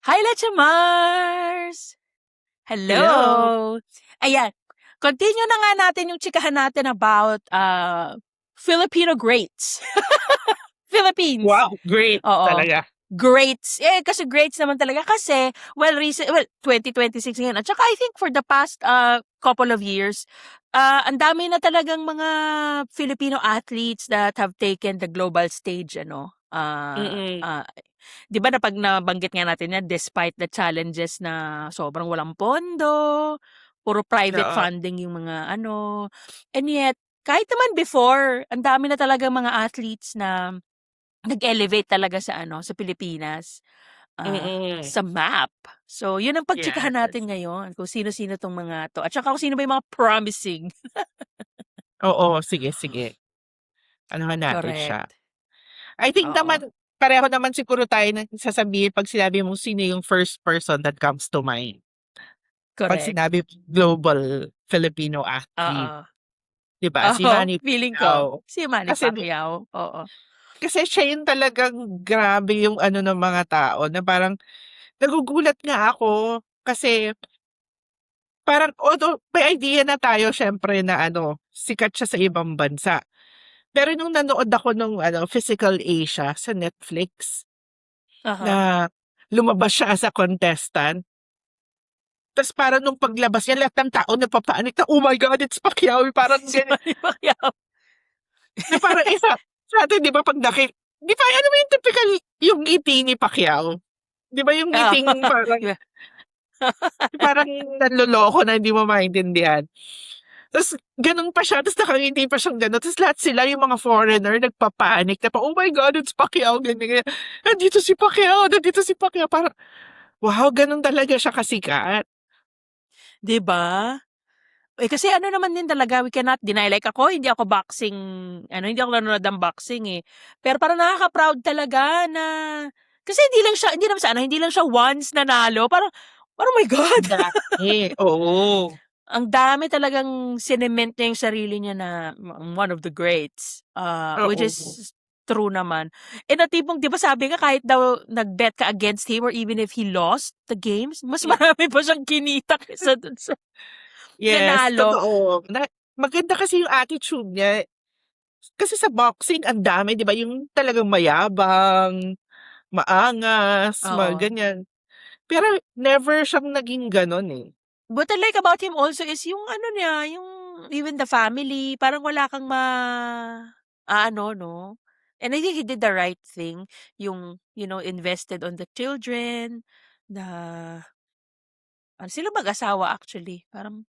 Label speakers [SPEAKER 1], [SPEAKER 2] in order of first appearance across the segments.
[SPEAKER 1] Hi, Leche Mars!
[SPEAKER 2] Hello.
[SPEAKER 1] Hello! Ayan, continue na nga natin yung chikahan natin about Filipino greats. Philippines.
[SPEAKER 2] Wow, great
[SPEAKER 1] Oo.
[SPEAKER 2] talaga.
[SPEAKER 1] Greats. Kasi greats naman talaga kasi, well, 2026 ngayon. At saka I think for the past couple of years, ang dami na talagang mga Filipino athletes that have taken the global stage, ano.
[SPEAKER 2] Mm.
[SPEAKER 1] 'Di ba na pag nabanggit nga natin yan, despite the challenges na sobrang walang pondo, puro private
[SPEAKER 2] Oo.
[SPEAKER 1] funding yung mga ano, and yet, kahit naman before, ang dami na talagang mga athletes na nag-elevate talaga sa ano, sa Pilipinas,
[SPEAKER 2] Mm.
[SPEAKER 1] sa map. So, yun ang pagtsikahan
[SPEAKER 2] Yes.
[SPEAKER 1] natin ngayon kung sino-sino 'tong mga 'to at saka kung sino ba yung mga promising.
[SPEAKER 2] Oo, sige, sige. Anuhan natin siya.
[SPEAKER 1] Correct.
[SPEAKER 2] I think
[SPEAKER 1] Oo,
[SPEAKER 2] naman pareho naman siguro tayo ng sasabihin 'pag sinabi mong sino yung first person that comes to mind. 'Pag
[SPEAKER 1] correct.
[SPEAKER 2] sinabi global Filipino athlete,
[SPEAKER 1] Oo.
[SPEAKER 2] 'di ba? Si
[SPEAKER 1] Oo,
[SPEAKER 2] Manny
[SPEAKER 1] feeling ko
[SPEAKER 2] Pacquiao.
[SPEAKER 1] si Manny
[SPEAKER 2] Kasi
[SPEAKER 1] Pacquiao, oo.
[SPEAKER 2] kasi siya yung talagang grabe yung ano ng mga tao na parang nagugulat nga ako kasi parang although may idea na tayo siyempre na ano, sikat siya sa ibang bansa. Pero nung nanood ako nung ano, Physical Asia sa Netflix,
[SPEAKER 1] Uh-huh.
[SPEAKER 2] na lumabas siya as a contestant, ta's parang nung paglabas niya lahat ng tao napapanik na, "Oh my God, it's Pacquiao." Parang
[SPEAKER 1] Si Manny Pacquiao.
[SPEAKER 2] na parang sa atin 'di ba 'pag 'di ba ano ba yung typical yung ngiti ni Pacquiao? 'Di ba yung
[SPEAKER 1] Oo.
[SPEAKER 2] ngiting parang
[SPEAKER 1] Yeah.
[SPEAKER 2] parang nanloloko na hindi mo maintindihan. Ta's gano'n pa siya, ta's nakangiti pa siyang gano'n, ta's lahat sila yung mga foreigner nagpa-panic na "Oh my God, it's Pacquiao." Ganyan, ganyan. "Nandito si Pacquiao, nandito si Pacquiao." Parang, wow, gano'n talaga siya kasikat.
[SPEAKER 1] 'Di ba? Kasi ano naman din talaga, we cannot deny. Like ako, hindi ako boxing, hindi ako nanonood ng boxing, eh. Pero parang nakaka-proud talaga na kasi hindi naman sa ano, hindi lang siya once nanalo. Parang, oh my God!
[SPEAKER 2] Ang dami, oo.
[SPEAKER 1] Ang dami talagang sinement niya yung sarili niya na one of the greats, which is
[SPEAKER 2] Oo.
[SPEAKER 1] true naman. Na tipong 'di ba sabi nga kahit daw nag-bet ka against him or even if he lost the games, mas
[SPEAKER 2] Hmm,
[SPEAKER 1] marami pa siyang kinita kaysa dun sa
[SPEAKER 2] yes,
[SPEAKER 1] nanalo.
[SPEAKER 2] totoo. Maganda kasi yung attitude niya. Kasi sa boxing ang dami 'di ba, yung talagang mayabang, maangas, mga
[SPEAKER 1] Oo.
[SPEAKER 2] ganyan. Pero never siyang naging gano'n, eh.
[SPEAKER 1] What I like about him also is yung ano niya, yung even the family, parang wala kang ano 'no? And I think he did the right thing, yung, invested on the children, the sila mag-asawa actually, parang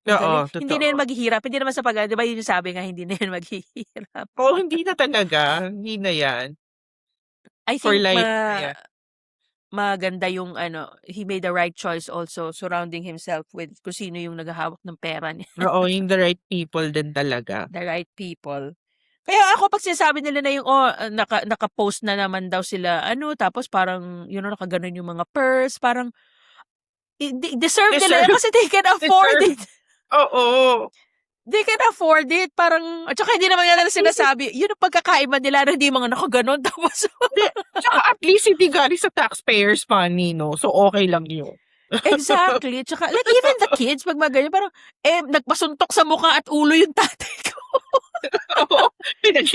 [SPEAKER 1] ang galing.
[SPEAKER 2] Oo,
[SPEAKER 1] Hindi na yun
[SPEAKER 2] totoo.
[SPEAKER 1] maghihirap, hindi naman sa 'di ba yun yung sabi nga, hindi na yun maghihirap.
[SPEAKER 2] Oo, hindi na talaga, hindi na 'yan.
[SPEAKER 1] I
[SPEAKER 2] For
[SPEAKER 1] think
[SPEAKER 2] life na 'yan.
[SPEAKER 1] maganda yung ano, he made the right choice also surrounding himself with kung sino yung naghahawak ng pera niya.
[SPEAKER 2] Oo, yung the right people din talaga.
[SPEAKER 1] The right people. Kaya ako 'pag sinasabi nila na yung, naka-post na naman daw sila ano, tapos parang, nakagano'n yung mga purse, parang deserve nila yan
[SPEAKER 2] Deserve,
[SPEAKER 1] kasi they can afford
[SPEAKER 2] deserve.
[SPEAKER 1] it.
[SPEAKER 2] Oo.
[SPEAKER 1] They can afford it. Parang at saka hindi naman
[SPEAKER 2] At
[SPEAKER 1] nila
[SPEAKER 2] least
[SPEAKER 1] sinasabi, yun ang pagkakaiba nila na hindi mga nakagano'n tapos
[SPEAKER 2] hindi, tsaka at least hindi galing sa taxpayers' money 'no, so okey lang yun.
[SPEAKER 1] exactly. Tsaka like even the kids 'pag mga ganyan parang, nagpasuntok sa mukha at ulo yung tatay ko.
[SPEAKER 2] Oo,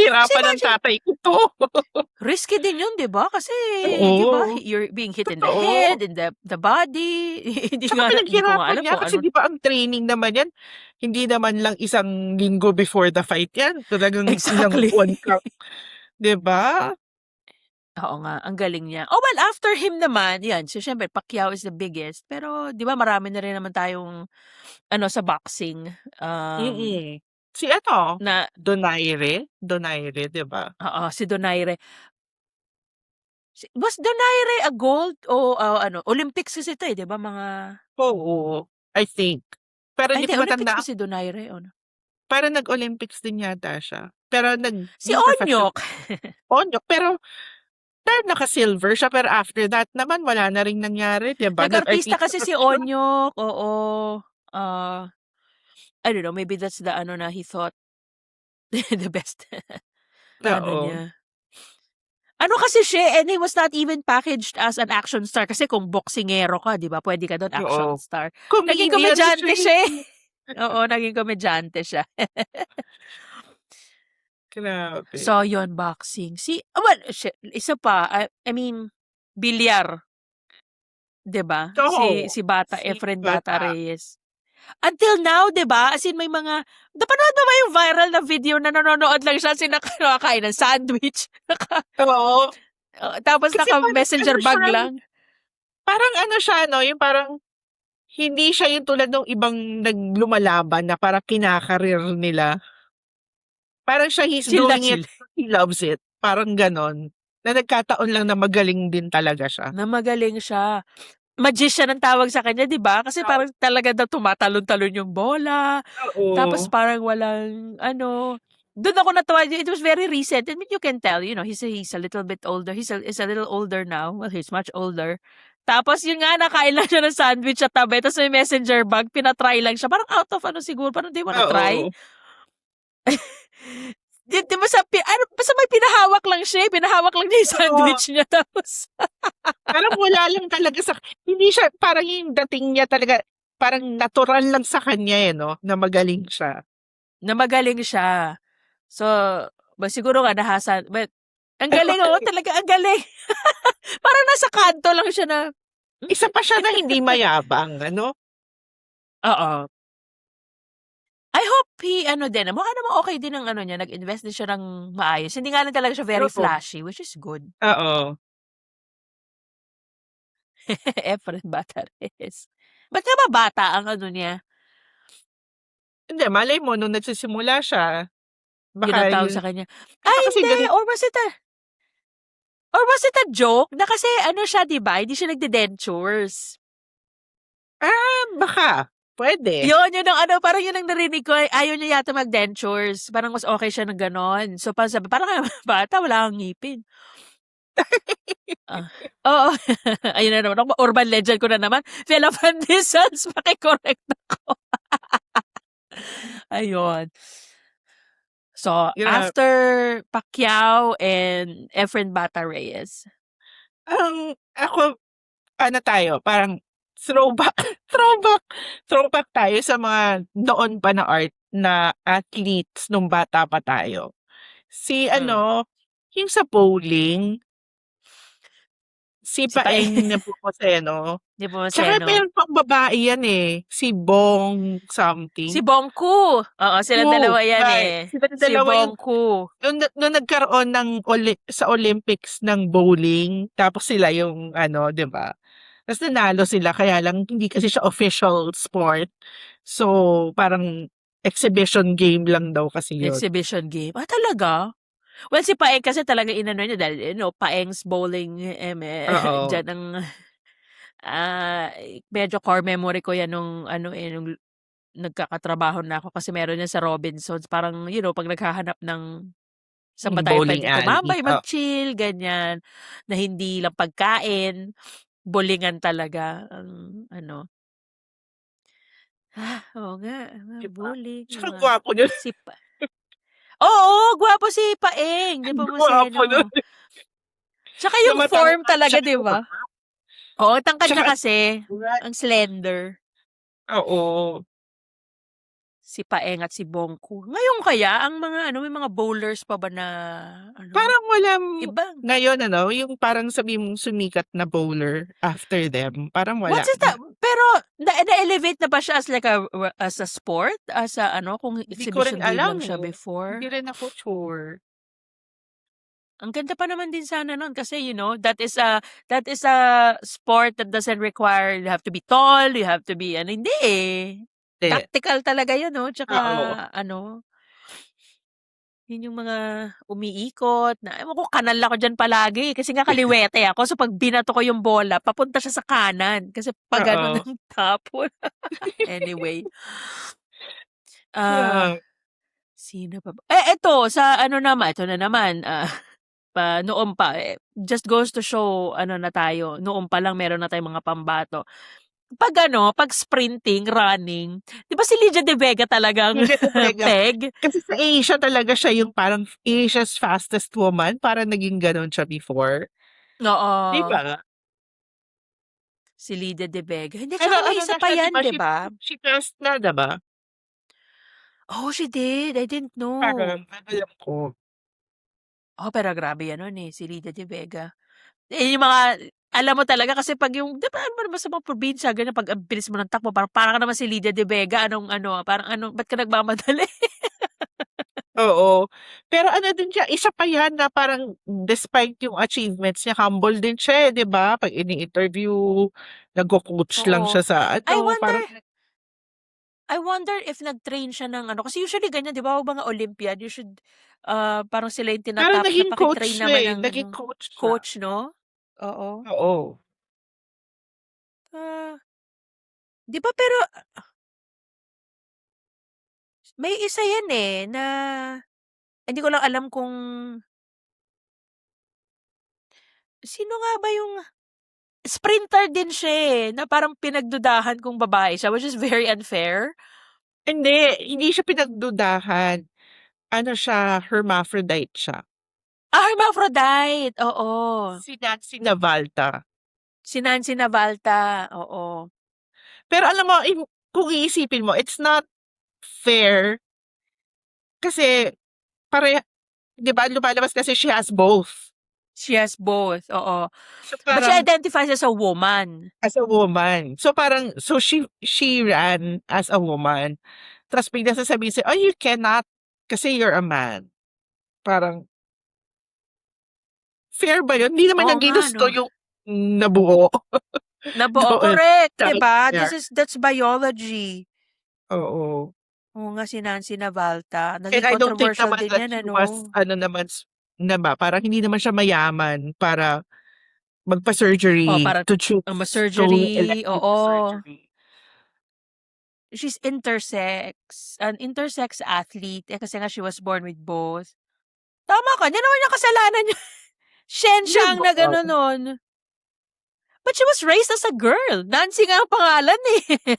[SPEAKER 1] Kasi
[SPEAKER 2] pinaghirapan ng
[SPEAKER 1] imagine
[SPEAKER 2] tatay ko 'to.
[SPEAKER 1] risky din yun 'di ba? Kasi 'di ba,
[SPEAKER 2] Oo,
[SPEAKER 1] you're being hit in the head,
[SPEAKER 2] totoo.
[SPEAKER 1] in the body.
[SPEAKER 2] Tsaka
[SPEAKER 1] Hindi ko nga
[SPEAKER 2] pinaghirapan
[SPEAKER 1] alam
[SPEAKER 2] niya
[SPEAKER 1] kung
[SPEAKER 2] kasi
[SPEAKER 1] ano
[SPEAKER 2] 'di ba ang training naman yan, hindi naman lang isang linggo before the fight yan, talagang ilang
[SPEAKER 1] exactly.
[SPEAKER 2] buwan ka, 'di ba?
[SPEAKER 1] Oo nga, ang galing niya. Oh, well, after him naman, 'yan, so siyempre Pacquiao is the biggest. Pero 'di ba marami na rin naman tayong ano sa boxing,
[SPEAKER 2] Mm. Si ano,
[SPEAKER 1] na
[SPEAKER 2] Donaire, 'di ba?
[SPEAKER 1] si Donaire. Was Donaire a gold o ano, Olympics kasi 'to, 'di ba mga
[SPEAKER 2] Oo, I think. Pero hindi
[SPEAKER 1] hindi
[SPEAKER 2] ko
[SPEAKER 1] Olympics ba
[SPEAKER 2] matandaan,
[SPEAKER 1] si Donaire o ano?
[SPEAKER 2] parang nag-Olympics din yata siya, pero
[SPEAKER 1] Si
[SPEAKER 2] yung professional
[SPEAKER 1] Onyok.
[SPEAKER 2] Onyok, pero naka-silver siya, pero after that naman wala na ring nangyari, 'di ba?
[SPEAKER 1] Nag-artista
[SPEAKER 2] Nag-artista
[SPEAKER 1] kasi si
[SPEAKER 2] kasi siya.
[SPEAKER 1] Onyok, oo. Ah, I don't know, maybe that's the ano na he thought the best na ano
[SPEAKER 2] Oo.
[SPEAKER 1] niya. Ano kasi siya, and he was not even packaged as an action star kasi kung boksingero ka, 'di ba, puwede ka dun action
[SPEAKER 2] Oo.
[SPEAKER 1] star. Naging
[SPEAKER 2] Comedian siya,
[SPEAKER 1] komedyante siya, eh.
[SPEAKER 2] eh.
[SPEAKER 1] Oo, naging komedyante siya.
[SPEAKER 2] Grabe.
[SPEAKER 1] So, yun boxing. Well, isa pa, I mean, bilyar, 'di ba? Si
[SPEAKER 2] Oo,
[SPEAKER 1] si Bata,
[SPEAKER 2] si
[SPEAKER 1] Efren Bata
[SPEAKER 2] Bata.
[SPEAKER 1] Reyes. Until now, 'di ba? As in may mga napanood mo ba yung viral na video na nanonood lang siya kumakain ng sandwich,
[SPEAKER 2] Oo,
[SPEAKER 1] tapos
[SPEAKER 2] kasi parang ano
[SPEAKER 1] naka-messenger
[SPEAKER 2] siya,
[SPEAKER 1] bag lang.
[SPEAKER 2] parang ano siya 'no, yung parang hindi siya yung tulad nung ibang lumalaban na parang kinakareer nila. Parang siya, he's
[SPEAKER 1] Chill na
[SPEAKER 2] doing it
[SPEAKER 1] chill.
[SPEAKER 2] because he loves it, parang gano'n. Na nagkataon lang na magaling din talaga siya.
[SPEAKER 1] Na magaling siya. Magician ang tawag sa kanya, 'di ba? Kasi
[SPEAKER 2] Oo.
[SPEAKER 1] parang talaga daw tumatalon-talon yung bola, tapos
[SPEAKER 2] Oo.
[SPEAKER 1] parang walang ano, dun ako natuwa. It was very recent. I mean, you can tell, he's a little bit older. He's a little older now. Well, he's much older. Tapos yun nga, nakain lang siya ng sandwich at tabi, tapos may messenger bag, pina-try lang siya. Parang out of ano siguro, parang, "Do you wanna try?"
[SPEAKER 2] Oo.
[SPEAKER 1] 'Di ba basta may pinahawak lang siya, pinahawak lang niya yung
[SPEAKER 2] Oo.
[SPEAKER 1] sandwich niya tapos
[SPEAKER 2] Parang wala lang talaga hindi siya parang yung dating niya talaga, parang natural lang sa kanya, eh, 'no, na magaling siya.
[SPEAKER 1] na magaling siya. So, siguro nga but ang galing, oo, talaga ang galing. Parang nasa kanto lang siya na
[SPEAKER 2] Isa pa siya na hindi mayabang ano?
[SPEAKER 1] oo. I hope ano din, mukha namang okey din ang ano niya, nag-invest din siya ng maayos. Hindi nga lang talaga siya very
[SPEAKER 2] Oo.
[SPEAKER 1] flashy, which is good.
[SPEAKER 2] Oo.
[SPEAKER 1] Efren Bata Reyes. Ba't nga ba bata ang ano niya,
[SPEAKER 2] Hindi, malay mo nung nagsisimula siya,
[SPEAKER 1] yun ang
[SPEAKER 2] baka
[SPEAKER 1] tawag
[SPEAKER 2] yun,
[SPEAKER 1] sa kanya?
[SPEAKER 2] baka
[SPEAKER 1] Ay
[SPEAKER 2] kasi
[SPEAKER 1] hindi,
[SPEAKER 2] ganun.
[SPEAKER 1] or was it a joke na kasi ano siya, 'di ba, hindi siya nagde-dentures.
[SPEAKER 2] Baka, puwede.
[SPEAKER 1] Yun ang ano, parang yun ang narinig ko, ayaw niya yata mag-dentures, parang mas okey siya ng gano'n. So, parang sabi parang bata wala kang ngipin. Ah, oo. Ayun na naman ako, urban legend ko na naman. Fela Pandesals, paki-correct ako. Ayun. So,
[SPEAKER 2] Gra
[SPEAKER 1] after Pacquiao and Efren Bata Reyes,
[SPEAKER 2] ako ano tayo, parang throwback, throwback, throwback tayo sa mga noon pa na na athletes nung bata pa tayo. Si
[SPEAKER 1] hmm,
[SPEAKER 2] ano, yung sa bowling, si
[SPEAKER 1] si Paeng,
[SPEAKER 2] Paeng Nepomuceno, tsaka
[SPEAKER 1] Nepomuceno,
[SPEAKER 2] meron pang babae yan, eh, si Bong
[SPEAKER 1] si
[SPEAKER 2] something.
[SPEAKER 1] Bongku. Oo, silang
[SPEAKER 2] Oo,
[SPEAKER 1] dalawa yan,
[SPEAKER 2] right.
[SPEAKER 1] eh.
[SPEAKER 2] Silang
[SPEAKER 1] Si
[SPEAKER 2] dalawa yung
[SPEAKER 1] Bongku.
[SPEAKER 2] nung nagkaroon ng sa Olympics ng bowling, tapos sila yung ano, 'di ba? Tas nanalo sila, kaya lang hindi kasi siya official sport. So, parang exhibition game lang daw kasi yun.
[SPEAKER 1] Exhibition game. Ah, talaga? Well, si Paeng kasi talagang inano niya dahil Paeng's Bowling,
[SPEAKER 2] Oo.
[SPEAKER 1] diyan ang, medyo core memory ko 'yan nung ano, nung nagkakatrabaho na ako kasi meron yan sa Robinsons. Parang, 'pag naghahanap ng saan ba
[SPEAKER 2] Yung
[SPEAKER 1] tayo
[SPEAKER 2] bowling
[SPEAKER 1] puwedeng
[SPEAKER 2] alley,
[SPEAKER 1] tumambay, mag-chill, ganyan, na hindi lang pagkain, bolingan talaga ang ano. Oo nga,
[SPEAKER 2] 'di ba?
[SPEAKER 1] bowling,
[SPEAKER 2] Tsaka ang gwapo nun,
[SPEAKER 1] si pa oo, gwapo si Paeng
[SPEAKER 2] ang gwapo nun.
[SPEAKER 1] Nepomuceno. Tsaka
[SPEAKER 2] Na
[SPEAKER 1] yung form
[SPEAKER 2] matangkad
[SPEAKER 1] talaga,
[SPEAKER 2] siya,
[SPEAKER 1] 'di ba? Oo, ang tangkad
[SPEAKER 2] tsaka
[SPEAKER 1] niya kasi,
[SPEAKER 2] right,
[SPEAKER 1] ang slender,
[SPEAKER 2] oo.
[SPEAKER 1] si Paeng at si Bongku. Ngayon kaya ang mga ano, may mga bowlers pa ba na ano,
[SPEAKER 2] Parang walang
[SPEAKER 1] ibang
[SPEAKER 2] ngayon ano, yung parang sabihin mong sumikat na bowler after them, parang wala
[SPEAKER 1] what's his
[SPEAKER 2] na.
[SPEAKER 1] pero na-elevate na ba siya as like as a sport? As a ano, kung
[SPEAKER 2] Hindi ko rin
[SPEAKER 1] exhibition game
[SPEAKER 2] alam,
[SPEAKER 1] lang siya
[SPEAKER 2] eh. Hindi
[SPEAKER 1] before?
[SPEAKER 2] rin ako sure.
[SPEAKER 1] Ang ganda pa naman din sana nun kasi that is a sport that doesn't require you have to be tall, you have to be ano, hindi, eh.
[SPEAKER 2] Hindi,
[SPEAKER 1] Tactical talaga yun 'no, tsaka
[SPEAKER 2] oo.
[SPEAKER 1] ano, yun yung mga umiikot na ewan ko, kanal ako diyan palagi kasi nga kaliwete ako, so 'pag binato ko yung bola papunta siya sa kanan kasi pa-ganon
[SPEAKER 2] Oo.
[SPEAKER 1] ang tapon. Anyway, ah,
[SPEAKER 2] Yeah,
[SPEAKER 1] sino pa ba? Eto sa ano naman, ito na naman, noon pa, just goes to show ano na tayo, noon pa lang meron na tayong mga pambato. 'pag sprinting, running, 'di ba si Lydia De Vega talagang
[SPEAKER 2] Lydia De Vega.
[SPEAKER 1] peg?
[SPEAKER 2] Kasi sa Asia talaga siya yung parang Asia's fastest woman, parang naging gano'n siya before, 'di
[SPEAKER 1] Oo,
[SPEAKER 2] ba?
[SPEAKER 1] si Lydia De Vega. Hindi,
[SPEAKER 2] Pero
[SPEAKER 1] tsaka may
[SPEAKER 2] ano
[SPEAKER 1] isa
[SPEAKER 2] na
[SPEAKER 1] pa
[SPEAKER 2] siya 'di
[SPEAKER 1] 'yan,
[SPEAKER 2] ba,
[SPEAKER 1] 'di ba?
[SPEAKER 2] she passed na 'di ba?
[SPEAKER 1] Oh, she did, I didn't
[SPEAKER 2] Parang
[SPEAKER 1] know.
[SPEAKER 2] alam ko.
[SPEAKER 1] Oh, pero grabe 'yan nun, eh, si Lydia De Vega. Eh, yung mga alam mo talaga kasi 'pag yung 'di ba alam mo naman sa mga probinsya ganyan 'pag ang bilis mo ng takbo parang para ka naman si Lydia De Vega, anong ano, parang ano, ba't ka nagmamadali?
[SPEAKER 2] Oo. Pero ano din siya, isa pa 'yan na parang despite yung achievements niya, humble din siya, eh, 'di ba? 'Pag ini-interview, nagco-coach lang
[SPEAKER 1] Oo.
[SPEAKER 2] siya sa
[SPEAKER 1] I
[SPEAKER 2] ano,
[SPEAKER 1] wonder
[SPEAKER 2] parang
[SPEAKER 1] I wonder if nag-train siya ng ano, kasi usually ganyan 'di ba, 'pag mga Olympiad you should, parang sila yung
[SPEAKER 2] pero
[SPEAKER 1] tina-top na
[SPEAKER 2] naging coach
[SPEAKER 1] paki-train
[SPEAKER 2] siya,
[SPEAKER 1] naman
[SPEAKER 2] eh,
[SPEAKER 1] ng
[SPEAKER 2] naging
[SPEAKER 1] ano,
[SPEAKER 2] coach siya.
[SPEAKER 1] coach 'no? Oo.
[SPEAKER 2] Oo.
[SPEAKER 1] Ah, 'Di ba pero may isa yan, eh, na hindi ko lang alam kung sino nga ba yung sprinter din siya, eh, na parang pinagdudahan kung babae siya, which is very unfair.
[SPEAKER 2] Hindi siya pinagdudahan. Ano siya, hermaphrodite siya.
[SPEAKER 1] Ah, hermaphrodite, oo.
[SPEAKER 2] Si Nancy Navalta.
[SPEAKER 1] Si Nancy Navalta, oo.
[SPEAKER 2] Pero alam mo kung iisipin mo, it's not fair kasi pare 'di ba lumalabas kasi she has both.
[SPEAKER 1] She has both, oo.
[SPEAKER 2] So,
[SPEAKER 1] But she
[SPEAKER 2] parang
[SPEAKER 1] identifies as a woman.
[SPEAKER 2] as a woman. So, parang so she ran as a woman. Tapos biglang sasabihin sa'yo, "Oh, you cannot kasi you're a man." Parang fair ba yun? Hindi naman
[SPEAKER 1] Oo
[SPEAKER 2] niya
[SPEAKER 1] nga
[SPEAKER 2] ginusto
[SPEAKER 1] 'no,
[SPEAKER 2] yung nabuo
[SPEAKER 1] nabuo
[SPEAKER 2] doon
[SPEAKER 1] correct,
[SPEAKER 2] sa
[SPEAKER 1] 'di
[SPEAKER 2] kanya.
[SPEAKER 1] ba? That's biology.
[SPEAKER 2] Oo.
[SPEAKER 1] Oo nga, si Nancy Navalta,
[SPEAKER 2] And
[SPEAKER 1] naging
[SPEAKER 2] I don't think
[SPEAKER 1] controversial
[SPEAKER 2] naman
[SPEAKER 1] din
[SPEAKER 2] that
[SPEAKER 1] 'yan
[SPEAKER 2] he
[SPEAKER 1] ano?
[SPEAKER 2] was ano naman 'di ba, parang hindi naman siya mayaman para magpa-surgery
[SPEAKER 1] Para
[SPEAKER 2] to choose through
[SPEAKER 1] ma-surgery,
[SPEAKER 2] elective
[SPEAKER 1] oo.
[SPEAKER 2] surgery.
[SPEAKER 1] She's intersex, an intersex athlete, eh, kasi nga she was born with both. Tama ka, hindi naman niya kasalanan yun. Siya
[SPEAKER 2] 'Di
[SPEAKER 1] ang
[SPEAKER 2] ba?
[SPEAKER 1] nag-ano nun. But she was raised as a girl, Nancy nga ang pangalan, eh.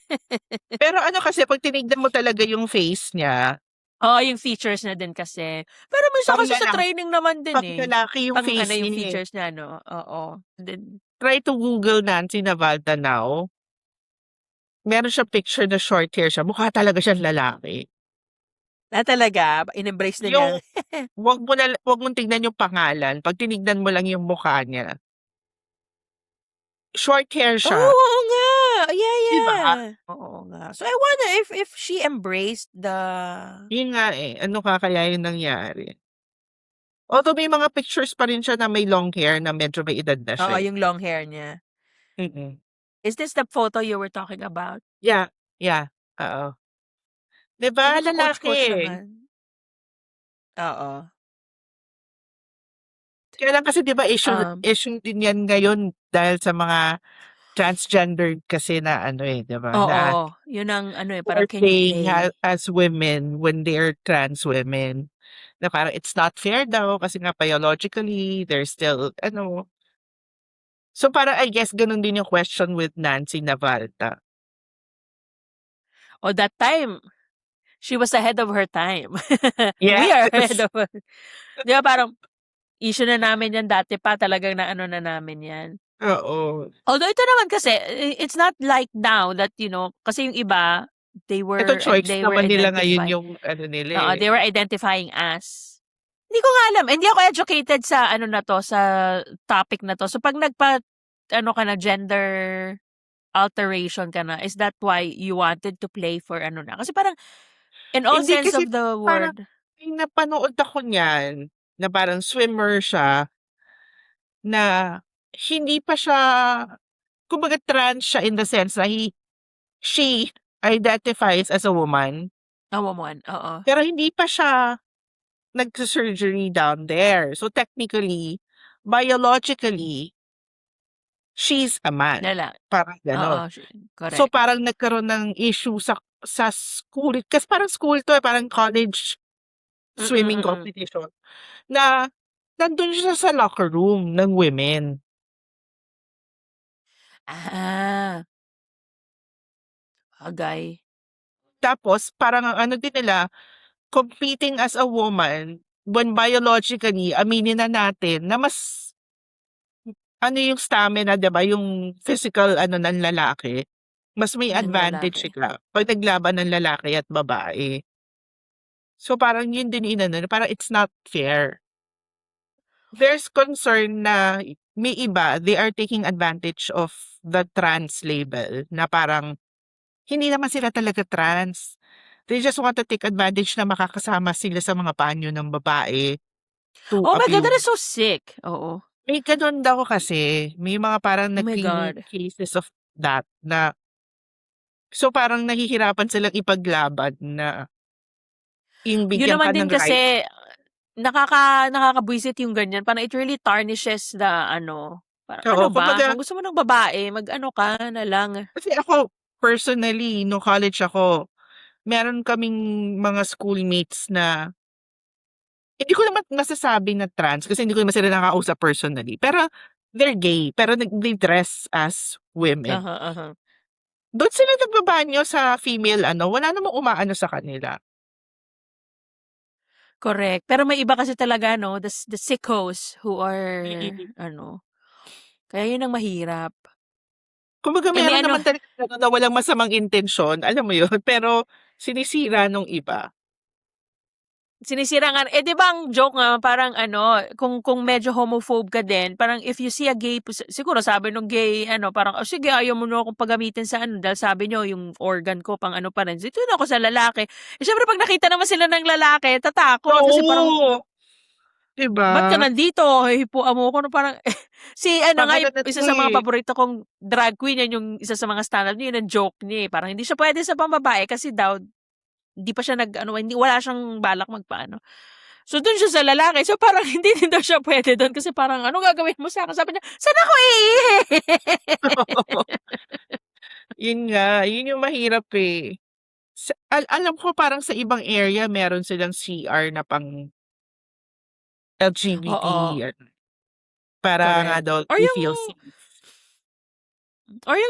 [SPEAKER 2] Pero ano kasi 'pag tinignan mo talaga yung face niya,
[SPEAKER 1] Oo, yung features niya din kasi. Pero minsan
[SPEAKER 2] pang
[SPEAKER 1] kasi sa training naman din,
[SPEAKER 2] pang
[SPEAKER 1] eh.
[SPEAKER 2] lalaki yung
[SPEAKER 1] Pang ano,
[SPEAKER 2] face
[SPEAKER 1] yung
[SPEAKER 2] niya, eh.
[SPEAKER 1] features niya 'no, oo. Then
[SPEAKER 2] Try to Google Nancy Navalta now, meron siyang picture na short hair siya, mukha talaga siyang lalaki.
[SPEAKER 1] talaga? In-embrace na niya?
[SPEAKER 2] Yung 'wag mong tignan yung pangalan, 'pag tinignan mo lang yung mukha niya, short hair
[SPEAKER 1] Oo,
[SPEAKER 2] siya,
[SPEAKER 1] oo nga. Yeah,
[SPEAKER 2] 'di ba?
[SPEAKER 1] yeah. Oo nga. So, I wonder if she embraced the
[SPEAKER 2] Yun nga, eh, ano kaya yung nangyari. Although may mga pictures pa rin siya na may long hair na medyo may edad na
[SPEAKER 1] oo,
[SPEAKER 2] siya, eh.
[SPEAKER 1] yung long hair niya.
[SPEAKER 2] Mm.
[SPEAKER 1] Is this the photo you were talking about?
[SPEAKER 2] Yeah, yeah, oo. 'Di ba
[SPEAKER 1] Eh,
[SPEAKER 2] lalaki,
[SPEAKER 1] naka-coach-coach
[SPEAKER 2] eh.
[SPEAKER 1] naman. Oo.
[SPEAKER 2] Kaya lang kasi 'di ba issue
[SPEAKER 1] Um,
[SPEAKER 2] issue din 'yan ngayon dahil sa mga transgendered kasi na ano, eh, 'di ba, na
[SPEAKER 1] oo. Yun ang ano, eh,
[SPEAKER 2] who
[SPEAKER 1] parang
[SPEAKER 2] are
[SPEAKER 1] can you
[SPEAKER 2] playing
[SPEAKER 1] play?
[SPEAKER 2] as women when they're trans women. Na parang it's not fair daw kasi nga biologically they're still ano. So, parang I guess gano'n din yung question with Nancy Navalta.
[SPEAKER 1] Oh, that time, she was ahead of her time. We
[SPEAKER 2] Yes,
[SPEAKER 1] are ahead of her 'di ba parang issue na namin yan dati pa, talagang naano na namin yan.
[SPEAKER 2] oo.
[SPEAKER 1] Although ito naman kasi, it's not like now that, kasi yung iba,
[SPEAKER 2] Ito choice
[SPEAKER 1] they were
[SPEAKER 2] naman nila ngayon yung ano nila,
[SPEAKER 1] oo,
[SPEAKER 2] eh.
[SPEAKER 1] they were identifying as. Hindi ko nga alam, hindi ako educated sa ano na 'to, sa topic na 'to. So 'pag ano ka na, gender alteration ka na, is that why you wanted to play for ano na? Kasi parang in all
[SPEAKER 2] Hindi
[SPEAKER 1] sense
[SPEAKER 2] kasi
[SPEAKER 1] of the
[SPEAKER 2] parang
[SPEAKER 1] word,
[SPEAKER 2] may napanood ako niyan na parang swimmer siya na hindi pa siya kumbaga trans siya in the sense na she identifies as a woman,
[SPEAKER 1] nawamuan, oo,
[SPEAKER 2] pero hindi pa siya nagsu-surgery down there. So, technically, biologically, she's a man,
[SPEAKER 1] lala
[SPEAKER 2] parang
[SPEAKER 1] oo,
[SPEAKER 2] gano'n. So,
[SPEAKER 1] correct.
[SPEAKER 2] parang nagkaroon ng issue sa school kasi parang school 'to, eh, parang college
[SPEAKER 1] Mm,
[SPEAKER 2] swimming
[SPEAKER 1] mm.
[SPEAKER 2] competition na nandun siya sa locker room ng women.
[SPEAKER 1] Ah. Agay.
[SPEAKER 2] Tapos parang ang ano din nila, competing as a woman, when biologically aminin na natin na mas ano yung stamina, 'di ba, yung physical ano ng lalaki, mas may
[SPEAKER 1] Ng
[SPEAKER 2] advantage
[SPEAKER 1] lalaki.
[SPEAKER 2] sila 'pag naglaban ng lalaki at babae. So parang yun din inano, parang it's not fair. There's concern na may iba, they are taking advantage of the trans label na parang hindi naman sila talaga trans. They just want to take advantage na makakasama sila sa mga banyo ng babae to
[SPEAKER 1] Oh my God, that is
[SPEAKER 2] abuse.
[SPEAKER 1] so sick. Oo.
[SPEAKER 2] May gano'n daw kasi, may mga parang
[SPEAKER 1] Oh my
[SPEAKER 2] naging
[SPEAKER 1] God.
[SPEAKER 2] cases of that na so parang nahihirapan silang ipaglaban na yung
[SPEAKER 1] Yun
[SPEAKER 2] bigyan ka
[SPEAKER 1] naman din
[SPEAKER 2] ng rights.
[SPEAKER 1] kasi nakakabwisit yung ganyan. Parang it really tarnishes the ano, parang
[SPEAKER 2] Oo,
[SPEAKER 1] ano ba,
[SPEAKER 2] kumbaga
[SPEAKER 1] kung gusto mo ng babae, mag-ano ka na lang.
[SPEAKER 2] kasi ako personally nung college ako, meron kaming mga schoolmates na hindi ko naman masasabi na trans kasi hindi ko naman sila nakakausap personally, pero they're gay, pero they dress as women.
[SPEAKER 1] Aha, aha.
[SPEAKER 2] Do'n sila nagbabanyo sa female ano, wala namang umaano sa kanila.
[SPEAKER 1] Correct. Pero may iba kasi talaga 'no, the sickos who are
[SPEAKER 2] Mm.
[SPEAKER 1] ano, kaya yun ang mahirap.
[SPEAKER 2] Kumbaga
[SPEAKER 1] Eh, may
[SPEAKER 2] meron
[SPEAKER 1] ano
[SPEAKER 2] naman talagang gano'n na walang masamang intensyon, alam mo yun, pero sinisira nung iba.
[SPEAKER 1] sinisira nga 'di ba ang joke nga parang ano, kung medyo homophobe ka din, parang if you see a gay siguro sabi nung gay ano, parang, "Oh, sige ayaw mo na akong pagamitin sa ano dahil sabi niyo yung organ ko pang ano pa rin, dito na ako sa lalaki." Eh, siyempre 'pag nakita naman sila ng lalaki tatakot kasi parang,
[SPEAKER 2] Oo, 'di ba?
[SPEAKER 1] "Ba't ka nandito? Hihipuan mo ako." Na parang si ano nga,
[SPEAKER 2] Pang-ano
[SPEAKER 1] yung
[SPEAKER 2] na
[SPEAKER 1] isa
[SPEAKER 2] 'to,
[SPEAKER 1] sa mga
[SPEAKER 2] eh,
[SPEAKER 1] paborito kong drag queen, yan yung isa sa mga stand-up niya, yun ang joke niya, eh. Parang hindi siya puwede sa pambabae kasi daw hindi pa siya nag-ano, hindi wala siyang balak magpaano. So, dun siya sa lalaki. So, parang hindi din daw siya puwede dun kasi parang, "Anong gagawin mo sa'kin?" Sabi niya, "Saan ako iihi?"
[SPEAKER 2] yun nga, yun yung mahirap, eh. Alam ko parang sa ibang area meron silang CR na pang LGBT
[SPEAKER 1] Oo,
[SPEAKER 2] ano, para nga
[SPEAKER 1] correct.
[SPEAKER 2] daw
[SPEAKER 1] Or
[SPEAKER 2] they
[SPEAKER 1] yung
[SPEAKER 2] feel safe.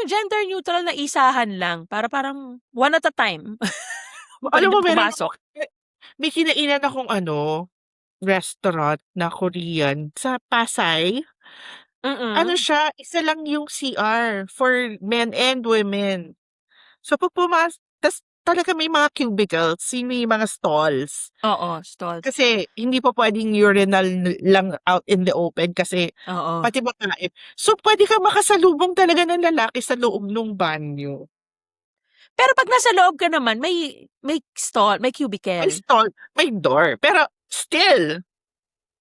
[SPEAKER 1] gender neutral na isahan lang para parang one at a time
[SPEAKER 2] Alam
[SPEAKER 1] puwede
[SPEAKER 2] mo meron ako
[SPEAKER 1] pumasok.
[SPEAKER 2] may kinainan akong ano, restaurant na Korean sa Pasay. Ano
[SPEAKER 1] Mm.
[SPEAKER 2] siya, isa lang yung CR for men and women. So 'pag tas talaga may mga cubicles, may mga stalls.
[SPEAKER 1] Oo, stalls.
[SPEAKER 2] Kasi hindi pa puwedeng urinal lang out in the open kasi
[SPEAKER 1] Oo.
[SPEAKER 2] pati makain. So puwede kang makasalubong talaga ng lalaki sa loob nung banyo.
[SPEAKER 1] Pero 'pag nasa loob ka naman may stall, may
[SPEAKER 2] May
[SPEAKER 1] cubicle.
[SPEAKER 2] stall, may door, pero still,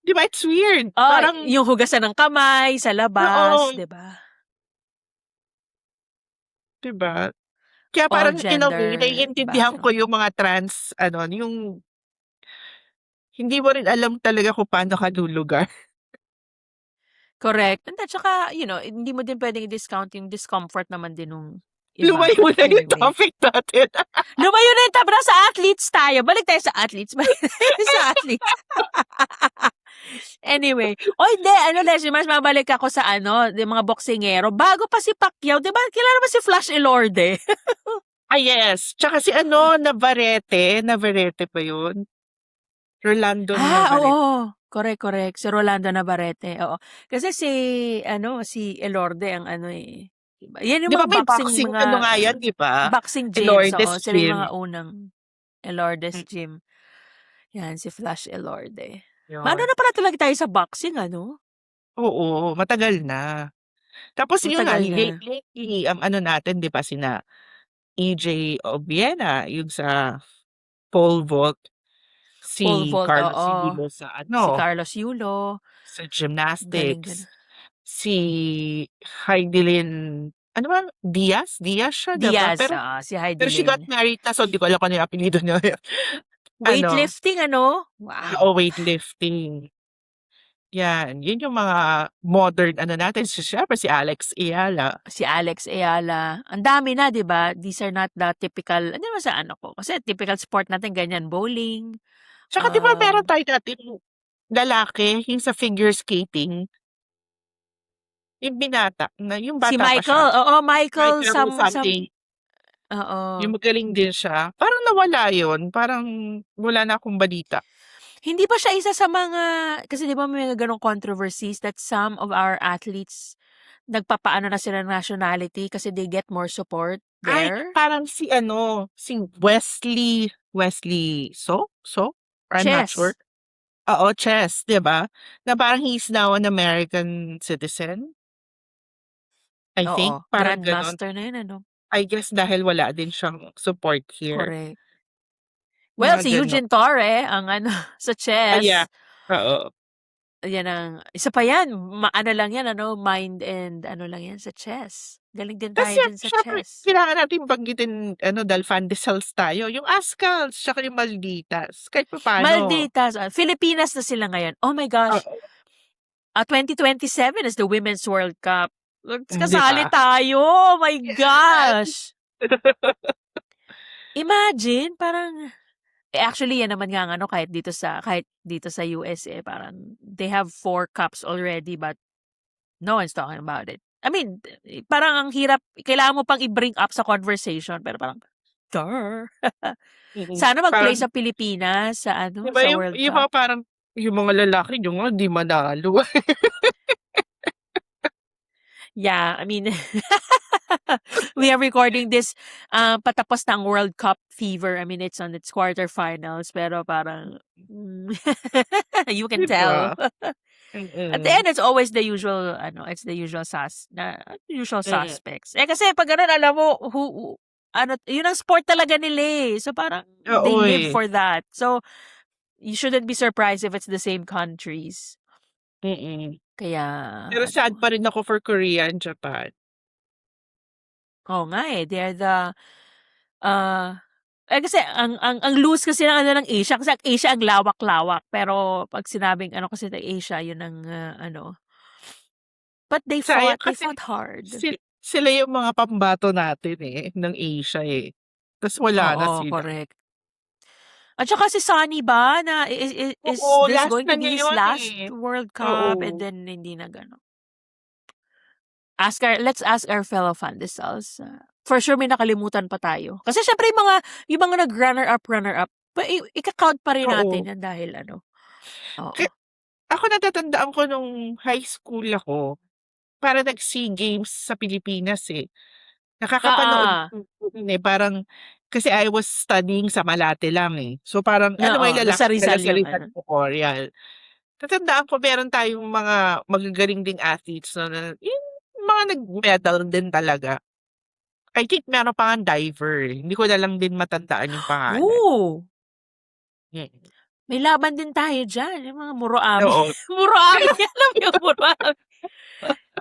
[SPEAKER 2] 'di ba it's weird,
[SPEAKER 1] Oh,
[SPEAKER 2] parang
[SPEAKER 1] yung hugasan ng kamay sa labas,
[SPEAKER 2] oo,
[SPEAKER 1] 'di ba?
[SPEAKER 2] 'di ba? Kaya
[SPEAKER 1] All
[SPEAKER 2] parang in a way
[SPEAKER 1] gender
[SPEAKER 2] naiintindihan ko
[SPEAKER 1] bathroom.
[SPEAKER 2] yung mga trans ano, yung hindi mo rin alam talaga kung paano ka lulugar.
[SPEAKER 1] Correct. And at saka, hindi mo din puwedeng i-discount yung discomfort naman din nung iba.
[SPEAKER 2] Lumayo
[SPEAKER 1] But
[SPEAKER 2] na yung
[SPEAKER 1] anyway,
[SPEAKER 2] topic natin.
[SPEAKER 1] lumayo na yung tabra sa athletes tayo. Balik tayo sa athletes, balik tayo sa athletes. Anyway, oh hindi, ano Leslie, mas mabalik ako sa ano, yung mga boksingero. Bago pa si Pacquiao, 'di ba kilala mo si Flash Elorde?
[SPEAKER 2] Ah, yes, tsaka si ano, Navarrete ba yun? Rolando Navarrete.
[SPEAKER 1] Oo. Correct, correct. Si Rolando Navarrete, oo. Kasi si Elorde ang ano, eh, 'di ba? 'Yan
[SPEAKER 2] 'Di
[SPEAKER 1] yung
[SPEAKER 2] ba
[SPEAKER 1] mga
[SPEAKER 2] may
[SPEAKER 1] boxing
[SPEAKER 2] boxing
[SPEAKER 1] mga
[SPEAKER 2] ano nga yan, 'di ba?
[SPEAKER 1] boxing gyms,
[SPEAKER 2] Elordes
[SPEAKER 1] oo. Sila yung
[SPEAKER 2] Gym.
[SPEAKER 1] mga unang Elordes
[SPEAKER 2] Hmm,
[SPEAKER 1] Gym. 'Yan, si Flash Elorde. Maano
[SPEAKER 2] yun.
[SPEAKER 1] na pala talaga tayo sa boxing ano?
[SPEAKER 2] Oo, matagal na. Tapos yun nga,
[SPEAKER 1] Matagal na.
[SPEAKER 2] lately, ano natin 'di ba sina EJ Obiena, yung sa pole vault,
[SPEAKER 1] Pole
[SPEAKER 2] si
[SPEAKER 1] vault,
[SPEAKER 2] Carlos
[SPEAKER 1] oo.
[SPEAKER 2] Yulo sa
[SPEAKER 1] Si
[SPEAKER 2] ano,
[SPEAKER 1] Carlos Yulo,
[SPEAKER 2] sa
[SPEAKER 1] galing din.
[SPEAKER 2] gymnastics, si Heidelin ano ba, Diaz siya 'di ba?
[SPEAKER 1] Diaz,
[SPEAKER 2] Pero
[SPEAKER 1] si
[SPEAKER 2] she got
[SPEAKER 1] Heidelin.
[SPEAKER 2] married na so di ko alam kung ano yung apelyido niya. Ano,
[SPEAKER 1] Weightlifting ano?
[SPEAKER 2] oo,
[SPEAKER 1] Wow.
[SPEAKER 2] weightlifting. Yan, yun yung mga modern ano natin, siyempre si Alex Ayala.
[SPEAKER 1] Si Alex Ayala. Ang dami na, 'di ba? These are not the typical ano naman sa ano ko, kasi typical sport natin ganyan, bowling,
[SPEAKER 2] Tsaka 'di ba meron
[SPEAKER 1] um,
[SPEAKER 2] tayo dating lalaki, yung sa figure skating, yung binata na yung
[SPEAKER 1] si
[SPEAKER 2] bata pa siya,
[SPEAKER 1] Michael, oo, Michael
[SPEAKER 2] Michael
[SPEAKER 1] some
[SPEAKER 2] something.
[SPEAKER 1] Oo.
[SPEAKER 2] Yung magaling din siya. Parang nawala yun, parang wala na akong balita.
[SPEAKER 1] Hindi ba siya isa sa mga kasi 'di ba may mga gano'ng controversies that some of our athletes nagpapaano na sila ng nationality kasi they get more support
[SPEAKER 2] Ay,
[SPEAKER 1] there?
[SPEAKER 2] parang si ano, si Wesley So? I'm not sure.
[SPEAKER 1] Chess.
[SPEAKER 2] Oo, chess, 'di ba? Na parang he's now an American citizen, I
[SPEAKER 1] Oo,
[SPEAKER 2] think, parang gano'n.
[SPEAKER 1] grandmaster na 'yun ano,
[SPEAKER 2] I guess dahil wala din siyang support here,
[SPEAKER 1] correct. Well,
[SPEAKER 2] mga
[SPEAKER 1] si
[SPEAKER 2] gano'n.
[SPEAKER 1] Eugene Torre ang ano sa
[SPEAKER 2] Yeah,
[SPEAKER 1] chess,
[SPEAKER 2] oo.
[SPEAKER 1] 'yan ang isa pa 'yan, ano lang 'yan ano, mind and ano lang 'yan sa chess. Galing din
[SPEAKER 2] Tas
[SPEAKER 1] tayo
[SPEAKER 2] siyem
[SPEAKER 1] diyan sa
[SPEAKER 2] siyempre
[SPEAKER 1] chess.
[SPEAKER 2] kailangan natin banggitin ano, dahil Pandesals tayo, yung Ascals tsaka yung Malditas kahit papaano.
[SPEAKER 1] Malditas, Filipinas na sila ngayon. Oh my gosh,
[SPEAKER 2] Oo,
[SPEAKER 1] 2027 is the Women's World Cup.
[SPEAKER 2] di
[SPEAKER 1] Kasali
[SPEAKER 2] ba?
[SPEAKER 1] tayo, oh my
[SPEAKER 2] Yes.
[SPEAKER 1] gosh! Imagine parang actually yan naman nga ang ano kahit dito sa US, parang they have 4 cups already but no one's talking about it. I mean, parang ang hirap kailangan mo pang i-bring up sa conversation pero parang, "Duh." Sana mag-play
[SPEAKER 2] Parang
[SPEAKER 1] sa Pilipinas sa
[SPEAKER 2] 'di
[SPEAKER 1] ano,
[SPEAKER 2] ba
[SPEAKER 1] sa
[SPEAKER 2] yung
[SPEAKER 1] World
[SPEAKER 2] yung
[SPEAKER 1] Cup.
[SPEAKER 2] mga parang yung mga lalaki niyo nga di manalo.
[SPEAKER 1] Yeah, I mean, we are recording this, patapos na ang World Cup fever. I mean, it's on its quarterfinals pero parang, you can
[SPEAKER 2] 'Di
[SPEAKER 1] tell.
[SPEAKER 2] ba?
[SPEAKER 1] At the
[SPEAKER 2] Mm,
[SPEAKER 1] end, it's always the usual ano, it's the usual
[SPEAKER 2] mm.
[SPEAKER 1] suspects. Kasi 'pag gano'n alam mo ano, yun ang sport talaga nila, So parang they
[SPEAKER 2] Oo,
[SPEAKER 1] live
[SPEAKER 2] eh,
[SPEAKER 1] for that. So, you shouldn't be surprised if it's the same countries.
[SPEAKER 2] mm.
[SPEAKER 1] Kaya
[SPEAKER 2] Pero sad
[SPEAKER 1] ano,
[SPEAKER 2] pa rin ako for Korea and Japan.
[SPEAKER 1] oo nga, they're the, ah, kasi ang loose kasi ng ano ng Asia kasi ang Asia ang lawak-lawak pero 'pag sinabing ano kasi ng Asia yun ang, ano, but
[SPEAKER 2] Sayang
[SPEAKER 1] they
[SPEAKER 2] kasi
[SPEAKER 1] fought hard.
[SPEAKER 2] sila yung mga pambato natin, eh, ng Asia, eh. Tas wala na
[SPEAKER 1] Oo,
[SPEAKER 2] sila.
[SPEAKER 1] correct. At saka si Sonny ba na is
[SPEAKER 2] Oo,
[SPEAKER 1] this
[SPEAKER 2] last
[SPEAKER 1] going
[SPEAKER 2] na
[SPEAKER 1] to
[SPEAKER 2] niya
[SPEAKER 1] be his
[SPEAKER 2] yun,
[SPEAKER 1] last
[SPEAKER 2] eh.
[SPEAKER 1] World Cup and
[SPEAKER 2] Oo,
[SPEAKER 1] then hindi na gano'n. Let's ask our fellow Fandesals, for sure may nakalimutan pa tayo. Kasi siyempre yung mga runner up, ika-count pa rin natin
[SPEAKER 2] oo.
[SPEAKER 1] 'yan dahil ano,
[SPEAKER 2] Ka
[SPEAKER 1] oo.
[SPEAKER 2] ako natatandaan ko nung high school ako, parang nag-SEA Games sa Pilipinas, eh. Nakakapanood
[SPEAKER 1] Oo,
[SPEAKER 2] ko yun, eh, parang kasi I was studying sa Malate lang, eh. So, parang ano mo
[SPEAKER 1] oo,
[SPEAKER 2] yung
[SPEAKER 1] nasa
[SPEAKER 2] lalaki
[SPEAKER 1] Rizal
[SPEAKER 2] talaga sa
[SPEAKER 1] yung
[SPEAKER 2] Rizal
[SPEAKER 1] ano.
[SPEAKER 2] Memorial. Tatandaan ko meron tayong mga magagaling ding athletes na yung mga nag-medal din talaga. I think meron pa ngang diver, eh, hindi ko na lang din matandaan yung pangalan.
[SPEAKER 1] Oo,
[SPEAKER 2] Mm,
[SPEAKER 1] may laban din tayo diyan, yung mga Muroami.
[SPEAKER 2] oo.
[SPEAKER 1] Muroami, alam mo yung Muroami?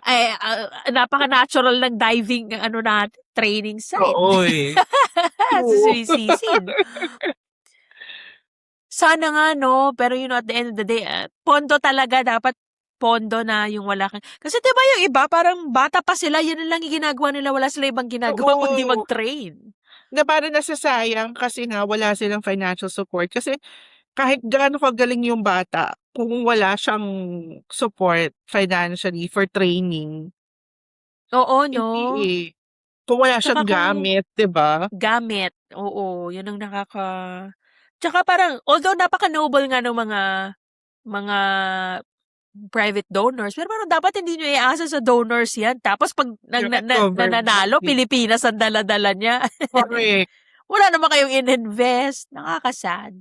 [SPEAKER 1] Ay, napaka-natural ng diving ang ano natin, training site.
[SPEAKER 2] Oo, eh.
[SPEAKER 1] Sa
[SPEAKER 2] True.
[SPEAKER 1] Sisisid. Sana nga 'no, pero at the end of the day, pondo talaga dapat pondo na yung wala kang kasi 'di ba yung iba parang bata pa sila, yun na lang yung ginagawa nila, wala silang ibang ginagawa kundi
[SPEAKER 2] Oo,
[SPEAKER 1] mag-train.
[SPEAKER 2] na parang nasasayang kasi nga wala silang financial support kasi kahit gaano kagaling yung bata, kung wala siyang support financially for training,
[SPEAKER 1] Oo 'no,
[SPEAKER 2] hindi, eh. Kung wala
[SPEAKER 1] tsaka
[SPEAKER 2] siyang
[SPEAKER 1] kung
[SPEAKER 2] gamit, 'di ba?
[SPEAKER 1] gamit, oo, yun ang tsaka parang although napaka-noble nga nung mga private donors, pero parang dapat hindi niyo iasa sa donors 'yan tapos 'pag
[SPEAKER 2] Yung government,
[SPEAKER 1] nananalo
[SPEAKER 2] eh.
[SPEAKER 1] Pilipinas ang dala-dala niya.
[SPEAKER 2] Correct.
[SPEAKER 1] Wala naman kayong ininvest, nakaka-sad.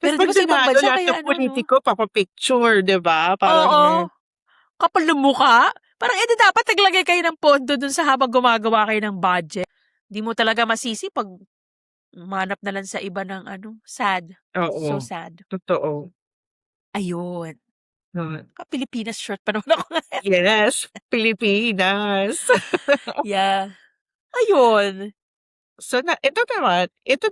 [SPEAKER 2] Tas
[SPEAKER 1] Pero 'di
[SPEAKER 2] 'pag
[SPEAKER 1] ba sa ibang
[SPEAKER 2] nanalo
[SPEAKER 1] bansa
[SPEAKER 2] lahat ng
[SPEAKER 1] kaya ano 'no?
[SPEAKER 2] pulitiko papa-picture, 'di ba? Parang
[SPEAKER 1] Oo, kapal ng mukha. Parang, di dapat naglagay kayo ng pondo dun sa habang gumagawa kayo ng budget. Di mo talaga masisi 'pag humanap na lang sa iba ng ano, sad. So
[SPEAKER 2] oo,
[SPEAKER 1] sad.
[SPEAKER 2] totoo.
[SPEAKER 1] Ayun,
[SPEAKER 2] Hmm,
[SPEAKER 1] ka-Pilipinas shirt pa naman ako ngayon.
[SPEAKER 2] yes, Pilipinas.
[SPEAKER 1] Yeah, ayun,
[SPEAKER 2] So ito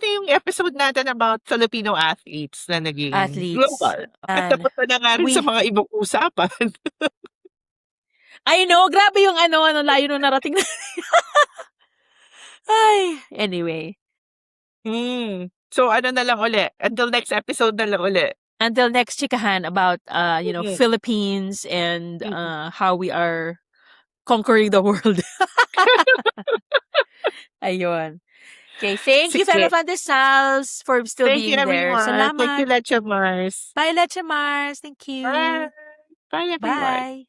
[SPEAKER 2] na yung episode natin about Filipino athletes na naging
[SPEAKER 1] athletes,
[SPEAKER 2] global at
[SPEAKER 1] and
[SPEAKER 2] napunta na nga rin sa
[SPEAKER 1] we
[SPEAKER 2] mga ibang usapan.
[SPEAKER 1] I know, grabe yung ano, layo nung narating na ay, anyway.
[SPEAKER 2] So ano na lang uli, until next episode na lang uli.
[SPEAKER 1] Until next chikahan about,
[SPEAKER 2] Mm,
[SPEAKER 1] Philippines and,
[SPEAKER 2] mm.
[SPEAKER 1] how we are conquering the world. Ayun. Okay, thank you Fema
[SPEAKER 2] Sige.
[SPEAKER 1] Pandesals for still
[SPEAKER 2] Thank you,
[SPEAKER 1] being there.
[SPEAKER 2] everyone. Thank you,
[SPEAKER 1] Salamat.
[SPEAKER 2] Leche Mars.
[SPEAKER 1] Bye, Leche Mars. Thank
[SPEAKER 2] Bye.
[SPEAKER 1] you.
[SPEAKER 2] Bye, everyone.
[SPEAKER 1] Bye.